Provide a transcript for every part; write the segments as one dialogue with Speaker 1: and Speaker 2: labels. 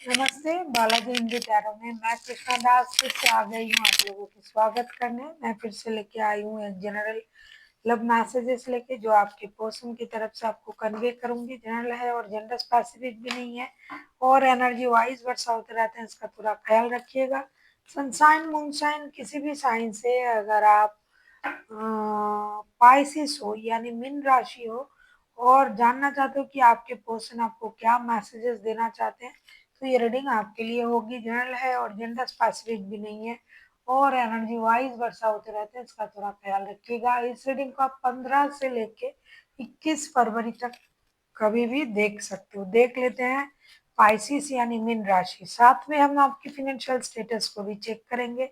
Speaker 1: नमस्ते, बालाजी हिंदी टैरो में मैं कृष्णा दास फिर से आ गई हूँ आप लोगों की स्वागत करने। मैं फिर से लेके आई हूँ एक जनरल लव मैसेजेस लेके जो आपके पर्सन की तरफ से आपको कन्वे करूंगी। जनरल है और जेंडर स्पेसिफिक भी नहीं है और एनर्जी वाइज वर्षा होते रहते हैं, इसका पूरा ख्याल रखिएगा। सनशाइन मूनशाइन किसी भी साइन से अगर आप पाइसिस हो यानी मीन राशि हो और जानना चाहते हो कि आपके पर्सन आपको क्या मैसेजेस देना चाहते हैं, तो ये रीडिंग आपके लिए होगी। जनरल है और जेंडर स्पेसिफिक भी नहीं है और एनर्जी वाइज वर्षा होते रहते हैं, इसका थोड़ा ख्याल रखिएगा। इस रीडिंग को आप 15 से लेके 21 फरवरी तक कभी भी देख सकते हो। देख लेते हैं पाइसिस यानी मीन राशि, साथ में हम आपकी फाइनेंशियल स्टेटस को भी चेक करेंगे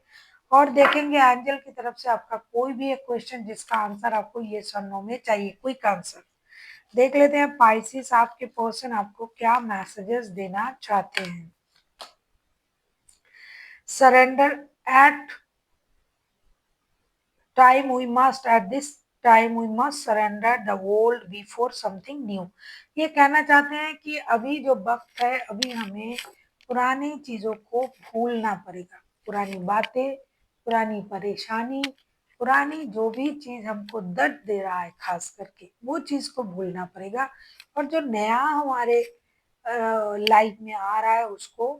Speaker 1: और देखेंगे एंजल की तरफ से आपका कोई भी एक क्वेश्चन जिसका आंसर आपको ये और नो में चाहिए, क्विक आंसर। देख लेते हैं पाइसिस आपके पर्सन आपको क्या मैसेजेस देना चाहते हैं। Surrender at time we must at this time we must surrender the world before something new. ये कहना चाहते हैं कि अभी जो वक्त है, अभी हमें पुरानी चीजों को भूलना पड़ेगा। पुरानी बातें, पुरानी परेशानी, पुरानी जो भी चीज हमको दर्द दे रहा है खास करके वो चीज को भूलना पड़ेगा और जो नया हमारे लाइफ में आ रहा है उसको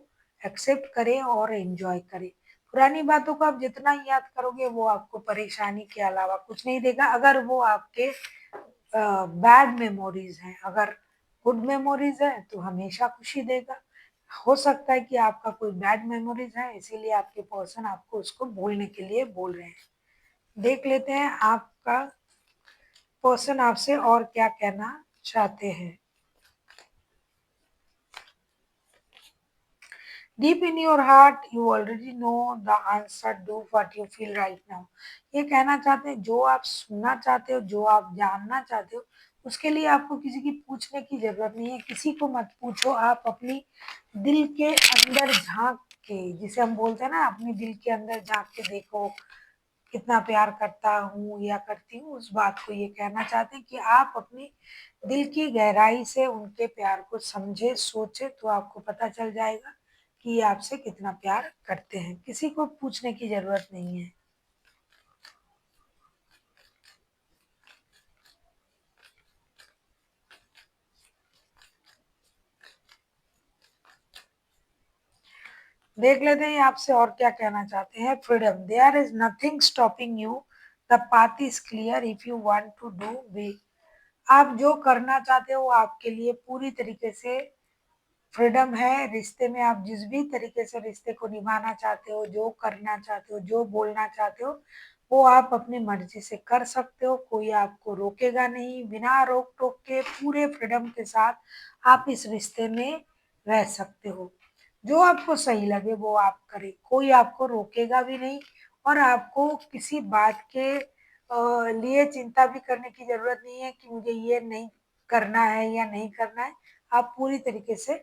Speaker 1: एक्सेप्ट करें और एंजॉय करें। पुरानी बातों को आप जितना याद करोगे वो आपको परेशानी के अलावा कुछ नहीं देगा। अगर वो आपके बैड मेमोरीज हैं, अगर गुड मेमोरीज है तो हमेशा खुशी देगा। हो सकता है कि आपका कोई बैड मेमोरीज है इसीलिए आपके पर्सन आपको उसको भूलने के लिए बोल रहे हैं। देख लेते हैं आपका पर्सन आपसे और क्या कहना चाहते हैं। Deep in your heart, you already know the answer. Do what you feel right now. ये कहना चाहते हैं जो आप सुनना चाहते हो, जो आप जानना चाहते हो, उसके लिए आपको किसी की पूछने की जरूरत नहीं है। किसी को मत पूछो, आप अपनी दिल के अंदर झांक के, जिसे हम बोलते हैं ना, अपनी दिल के अंदर झांक के देखो कितना प्यार करता हूँ या करती हूँ। उस बात को ये कहना चाहते हैं कि आप अपनी दिल की गहराई से उनके प्यार को समझे, सोचे, तो आपको पता चल जाएगा कि ये आपसे कितना प्यार करते हैं। किसी को पूछने की जरूरत नहीं है। देख लेते हैं आपसे और क्या कहना चाहते हैं। Freedom, there is nothing stopping you, the path is clear if you want to do we. आप जो करना चाहते हो वो आपके लिए पूरी तरीके से फ्रीडम है। रिश्ते में आप जिस भी तरीके से रिश्ते को निभाना चाहते हो, जो करना चाहते हो, जो बोलना चाहते हो, वो आप अपनी मर्जी से कर सकते हो। कोई आपको रोकेगा नहीं। बिना रोक टोक के पूरे फ्रीडम के साथ आप इस रिश्ते में रह सकते हो। जो आपको सही लगे वो आप करें, कोई आपको रोकेगा भी नहीं और आपको किसी बात के लिए चिंता भी करने की जरूरत नहीं है कि मुझे ये नहीं करना है या नहीं करना है। आप पूरी तरीके से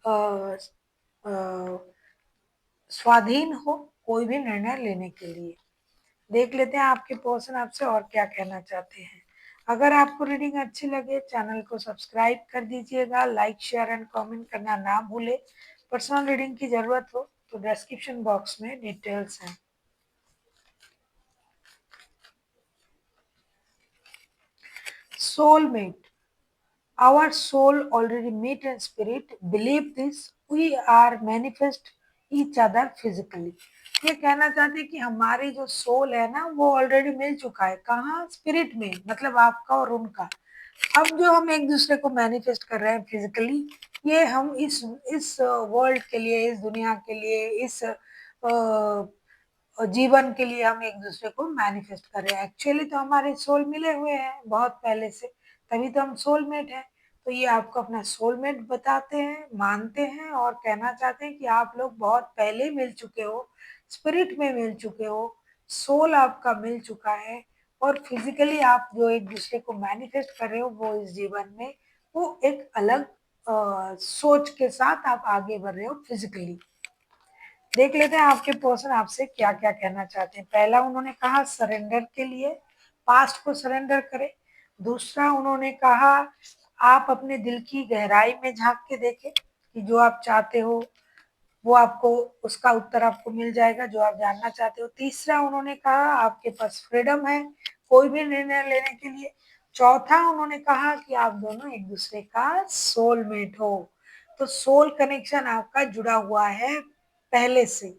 Speaker 1: अ, अ, स्वाधीन हो कोई भी निर्णय लेने के लिए। देख लेते हैं आपके पर्सन आपसे और क्या कहना चाहते हैं। अगर आपको रीडिंग अच्छी लगे चैनल को सब्सक्राइब कर दीजिएगा, लाइक शेयर एंड कमेंट करना ना भूले। पर्सनल रीडिंग की जरूरत हो तो डिस्क्रिप्शन बॉक्स में डिटेल्स हैं। Soulmate, our soul already meet in spirit. Believe this. We are manifest each other physically. ये कहना चाहते हैं कि हमारी जो सोल है ना वो ऑलरेडी मिल चुका है। कहाँ? स्पिरिट में, मतलब आपका और उनका। अब जो हम एक दूसरे को मैनिफेस्ट कर रहे हैं फिजिकली, ये हम इस वर्ल्ड के लिए, इस दुनिया के लिए, इस जीवन के लिए हम एक दूसरे को मैनिफेस्ट कर रहे हैं। एक्चुअली तो हमारे सोल मिले हुए हैं बहुत पहले से, तभी तो हम सोलमेट हैं। तो ये आपको अपना सोलमेट बताते हैं, मानते हैं और कहना चाहते हैं कि आप लोग बहुत पहले मिल चुके हो, स्पिरिट में मिल चुके हो, सोल आपका मिल चुका है और फिजिकली आप जो एक दूसरे को मैनिफेस्ट कर रहे हो वो इस जीवन में वो एक अलग सोच के साथ आप आगे बढ़ रहे हो फिजिकली। देख लेते हैं आपके पर्सन आपसे क्या क्या कहना चाहते हैं। पहला उन्होंने कहा सरेंडर के लिए, पास्ट को सरेंडर करें। दूसरा उन्होंने कहा आप अपने दिल की गहराई में झांक के देखें कि जो आप चाहते हो वो आपको उसका उत्तर आपको मिल जाएगा जो आप जानना चाहते हो। तीसरा उन्होंने कहा आपके पास फ्रीडम है कोई भी निर्णय लेने के लिए। चौथा उन्होंने कहा कि आप दोनों एक दूसरे का सोलमेट हो। तो सोल कनेक्शन आपका जुड़ा हुआ है पहले से।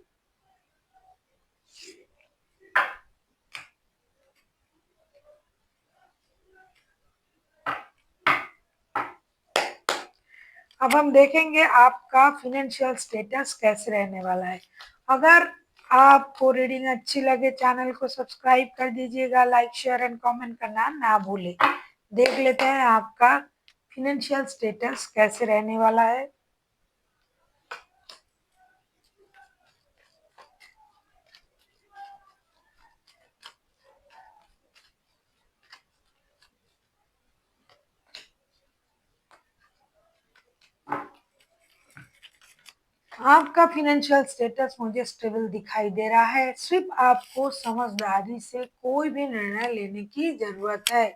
Speaker 1: अब हम देखेंगे आपका फिनेंशियल स्टेटस कैसे रहने वाला है। अगर आपको रीडिंग अच्छी लगे चैनल को सब्सक्राइब कर दीजिएगा, लाइक शेयर एंड कमेंट करना ना भूलें। देख लेते हैं आपका फिनेंशियल स्टेटस कैसे रहने वाला है। आपका फिनेंशियल स्टेटस मुझे स्टेबल दिखाई दे रहा है। सिर्फ आपको समझदारी से कोई भी निर्णय लेने की जरूरत है।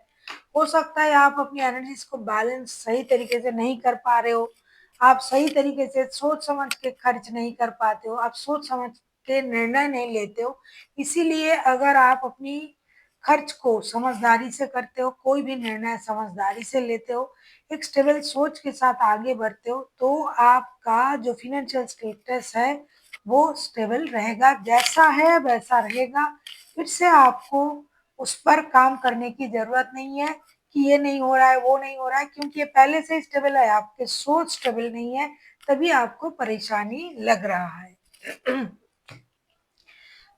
Speaker 1: हो सकता है आप अपनी एनर्जीज को बैलेंस सही तरीके से नहीं कर पा रहे हो। आप सही तरीके से सोच समझ के खर्च नहीं कर पाते हो। आप सोच समझ के निर्णय नहीं लेते हो। इसीलिए अगर आप अपनी खर्च को समझदारी से करते हो, कोई भी निर्णय समझदारी से लेते हो, एक स्टेबल सोच के साथ आगे बढ़ते हो, तो आपका जो फिनेंशियल स्टेटस है वो स्टेबल रहेगा। जैसा है वैसा रहेगा। फिर से आपको उस पर काम करने की जरूरत नहीं है कि ये नहीं हो रहा है वो नहीं हो रहा है, क्योंकि ये पहले से स्टेबल है। आपकी सोच स्टेबल नहीं है तभी आपको परेशानी लग रहा है।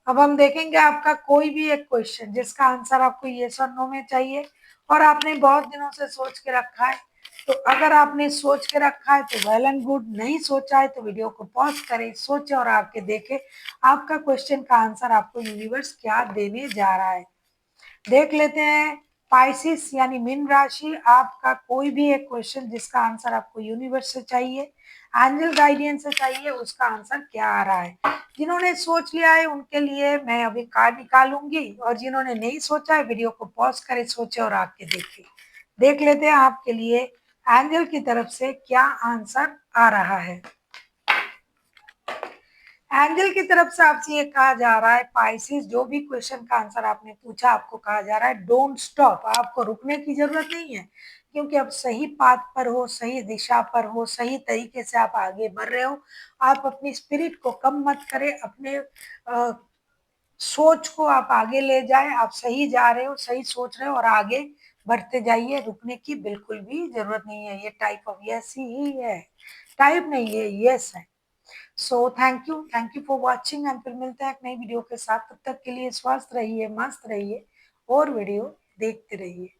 Speaker 1: अब हम देखेंगे आपका कोई भी एक क्वेश्चन जिसका आंसर आपको यस और नो में चाहिए और आपने बहुत दिनों से सोच के रखा है। तो अगर आपने सोच के रखा है तो वेल एंड गुड, नहीं सोचा है तो वीडियो को पॉज करें, सोचे और आके देखें आपका क्वेश्चन का आंसर आपको यूनिवर्स क्या देने जा रहा है। देख लेते हैं पाइसिस यानी मीन राशि, आपका कोई भी एक क्वेश्चन जिसका आंसर आपको यूनिवर्स से चाहिए, एंजल गाइडेंस से चाहिए, उसका आंसर क्या आ रहा है। जिन्होंने सोच लिया है उनके लिए मैं अभी कार्ड निकालूंगी और जिन्होंने नहीं सोचा है वीडियो को पॉज करें, सोचे और आके देखें। देख लेते हैं आपके लिए एंजल की तरफ से क्या आंसर आ रहा है। एंजल की तरफ से आपसे ये कहा जा रहा है पाइसिस, जो भी क्वेश्चन का आंसर आपने पूछा आपको कहा जा रहा है डोंट स्टॉप। आपको रुकने की जरूरत नहीं है क्योंकि आप सही पाथ पर हो, सही दिशा पर हो, सही तरीके से आप आगे बढ़ रहे हो। आप अपनी स्पिरिट को कम मत करें, अपने सोच को आप आगे ले जाएं। आप सही जा रहे हो, सही सोच रहे हो और आगे बढ़ते जाइए। रुकने की बिल्कुल भी जरूरत नहीं है। ये टाइप ऑफ यस ही है, टाइप नहीं है, यस है। So thank you for watching and फिर मिलते हैं एक नई वीडियो के साथ। तब तक के लिए स्वस्थ रहिए, मस्त रहिए और वीडियो देखते रहिए।